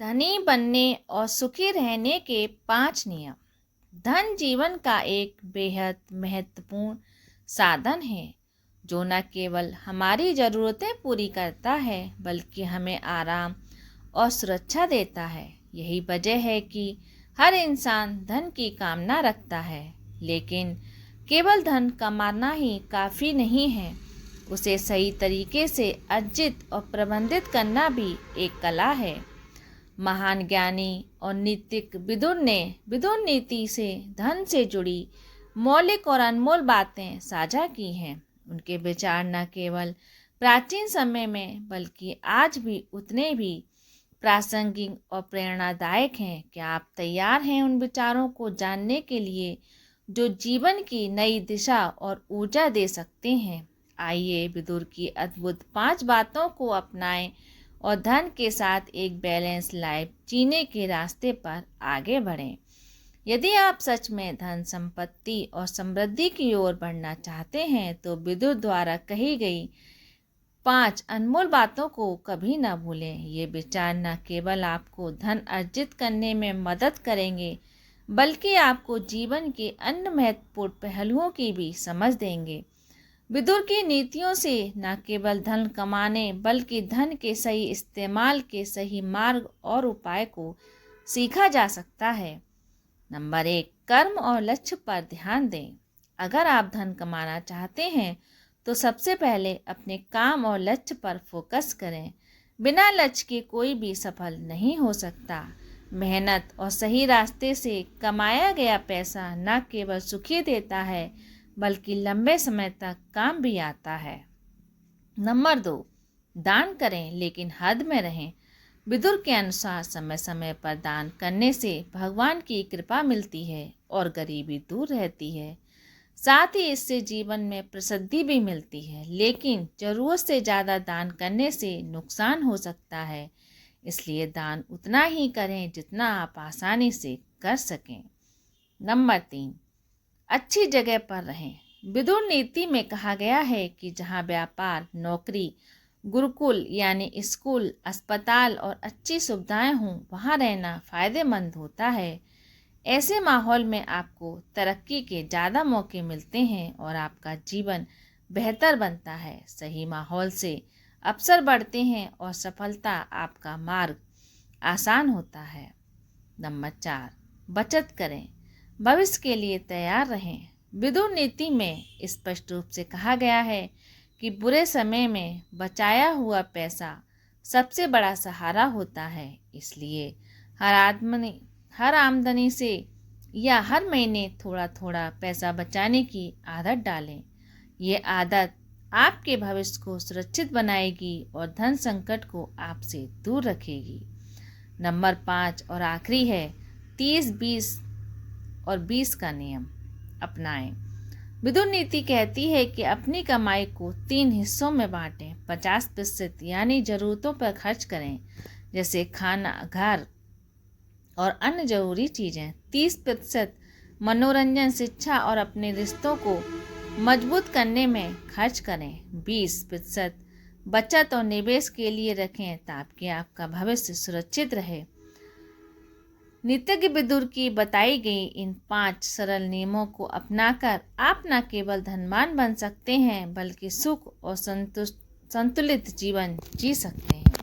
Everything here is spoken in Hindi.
धनी बनने और सुखी रहने के 5 नियम। धन जीवन का एक बेहद महत्वपूर्ण साधन है जो न केवल हमारी ज़रूरतें पूरी करता है बल्कि हमें आराम और सुरक्षा देता है। यही वजह है कि हर इंसान धन की कामना रखता है, लेकिन केवल धन कमाना ही काफ़ी नहीं है। उसे सही तरीके से अर्जित और प्रबंधित करना भी एक कला है। महान ज्ञानी और नीतिक विदुर ने विदुर नीति से धन से जुड़ी मौलिक और अनमोल बातें साझा की हैं। उनके विचार न केवल प्राचीन समय में बल्कि आज भी उतने भी प्रासंगिक और प्रेरणादायक हैं। क्या आप तैयार हैं उन विचारों को जानने के लिए जो जीवन की नई दिशा और ऊर्जा दे सकते हैं? आइए विदुर की अद्भुत 5 बातों को अपनाएं और धन के साथ एक बैलेंस लाइफ जीने के रास्ते पर आगे बढ़ें। यदि आप सच में धन संपत्ति और समृद्धि की ओर बढ़ना चाहते हैं तो विदुर द्वारा कही गई 5 अनमोल बातों को कभी न भूलें। ये विचार न केवल आपको धन अर्जित करने में मदद करेंगे बल्कि आपको जीवन के अन्य महत्वपूर्ण पहलुओं की भी समझ देंगे। विदुर की नीतियों से न केवल धन कमाने बल्कि धन के सही इस्तेमाल के सही मार्ग और उपाय को सीखा जा सकता है। नंबर 1, कर्म और लक्ष्य पर ध्यान दें। अगर आप धन कमाना चाहते हैं तो सबसे पहले अपने काम और लक्ष्य पर फोकस करें। बिना लक्ष्य के कोई भी सफल नहीं हो सकता। मेहनत और सही रास्ते से कमाया गया पैसा न केवल सुखी देता है बल्कि लंबे समय तक काम भी आता है। नंबर 2, दान करें लेकिन हद में रहें। विदुर के अनुसार समय समय पर दान करने से भगवान की कृपा मिलती है और गरीबी दूर रहती है। साथ ही इससे जीवन में प्रसिद्धि भी मिलती है, लेकिन ज़रूरत से ज़्यादा दान करने से नुकसान हो सकता है। इसलिए दान उतना ही करें जितना आप आसानी से कर सकें। नंबर 3, अच्छी जगह पर रहें। विदुर नीति में कहा गया है कि जहाँ व्यापार, नौकरी, गुरुकुल यानी स्कूल, अस्पताल और अच्छी सुविधाएं हों वहाँ रहना फ़ायदेमंद होता है। ऐसे माहौल में आपको तरक्की के ज़्यादा मौके मिलते हैं और आपका जीवन बेहतर बनता है। सही माहौल से अवसर बढ़ते हैं और सफलता आपका मार्ग आसान होता है। नंबर 4, बचत करें। भविष्य के लिए तैयार रहें। विदुर नीति में स्पष्ट रूप से कहा गया है कि बुरे समय में बचाया हुआ पैसा सबसे बड़ा सहारा होता है। इसलिए हर आमदनी से या हर महीने थोड़ा थोड़ा पैसा बचाने की आदत डालें। ये आदत आपके भविष्य को सुरक्षित बनाएगी और धन संकट को आपसे दूर रखेगी। नंबर 5 और आखिरी है 30, 20 और 20 का नियम अपनाएं। विदुर नीति कहती है कि अपनी कमाई को 3 हिस्सों में बांटें। 50% यानी ज़रूरतों पर खर्च करें, जैसे खाना, घर और अन्य ज़रूरी चीज़ें। 30% मनोरंजन, शिक्षा और अपने रिश्तों को मजबूत करने में खर्च करें। 20% बचत और निवेश के लिए रखें ताकि आपका भविष्य सुरक्षित रहे। नीतिज्ञ विदुर की बताई गई इन 5 सरल नियमों को अपनाकर आप न केवल धनवान बन सकते हैं बल्कि सुख और संतुलित जीवन जी सकते हैं।